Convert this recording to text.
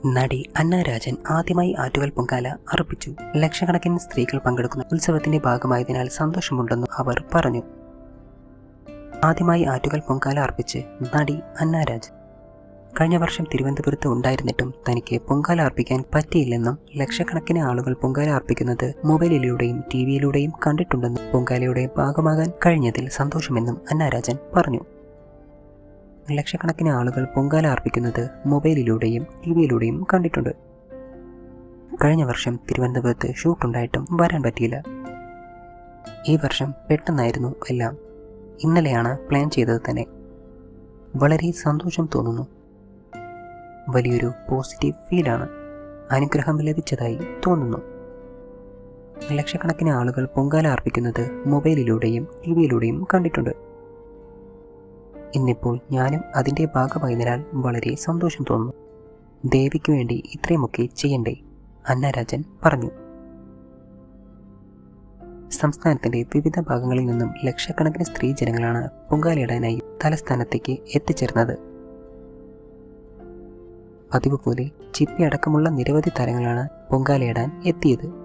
നടി അന്ന രാജൻ ആദ്യമായി ആറ്റുകാൽ പൊങ്കാല അർപ്പിച്ചു. ലക്ഷക്കണക്കിന് സ്ത്രീകൾ പങ്കെടുക്കുന്ന ഉത്സവത്തിന്റെ ഭാഗമായതിനാൽ സന്തോഷമുണ്ടെന്നും അവർ പറഞ്ഞു. ആദ്യമായി ആറ്റുകാൽ പൊങ്കാല അർപ്പിച്ച് നടി അന്ന രാജൻ. കഴിഞ്ഞ വർഷം തിരുവനന്തപുരത്ത് ഉണ്ടായിരുന്നിട്ടും തനിക്ക് പൊങ്കാല അർപ്പിക്കാൻ പറ്റിയില്ലെന്നും ലക്ഷക്കണക്കിന് ആളുകൾ പൊങ്കാല അർപ്പിക്കുന്നത് മൊബൈലിലൂടെയും ടിവിയിലൂടെയും കണ്ടിട്ടുണ്ടെന്നും പൊങ്കാലയുടെ ഭാഗമാകാൻ കഴിഞ്ഞതിൽ സന്തോഷമെന്നും അന്ന രാജൻ പറഞ്ഞു. ലക്ഷക്കണക്കിന് ആളുകൾ പൊങ്കാല അർപ്പിക്കുന്നത് മൊബൈലിലൂടെയും ടിവിയിലൂടെയും കണ്ടിട്ടുണ്ട്. കഴിഞ്ഞ വർഷം തിരുവനന്തപുരത്ത് ഷൂട്ടുണ്ടായിട്ടും വരാൻ പറ്റിയില്ല. ഈ വർഷം പെട്ടെന്നായിരുന്നു എല്ലാം. ഇന്നലെയാണ് പ്ലാൻ ചെയ്തത് തന്നെ. വളരെ സന്തോഷം തോന്നുന്നു. വലിയൊരു പോസിറ്റീവ് ഫീലാണ്. അനുഗ്രഹം ലഭിച്ചതായി തോന്നുന്നു. ലക്ഷക്കണക്കിന് ആളുകൾ പൊങ്കാല അർപ്പിക്കുന്നത് മൊബൈലിലൂടെയും ടിവിയിലൂടെയും കണ്ടിട്ടുണ്ട്. ഇന്നിപ്പോൾ ഞാനും അതിൻ്റെ ഭാഗമായതിനാൽ വളരെ സന്തോഷം തോന്നുന്നു. ദേവിക്ക് വേണ്ടി ഇത്രയുമൊക്കെ ചെയ്യണ്ടേ, അന്ന രാജൻ പറഞ്ഞു. സംസ്ഥാനത്തിന്റെ വിവിധ ഭാഗങ്ങളിൽ നിന്നും ലക്ഷക്കണക്കിന് സ്ത്രീ ജനങ്ങളാണ് പൊങ്കാലയിടാനായി തലസ്ഥാനത്തേക്ക് എത്തിച്ചേർന്നത്. പതിവ് പോലെ ചിപ്പി അടക്കമുള്ള നിരവധി താരങ്ങളാണ് പൊങ്കാലയിടാൻ എത്തിയത്.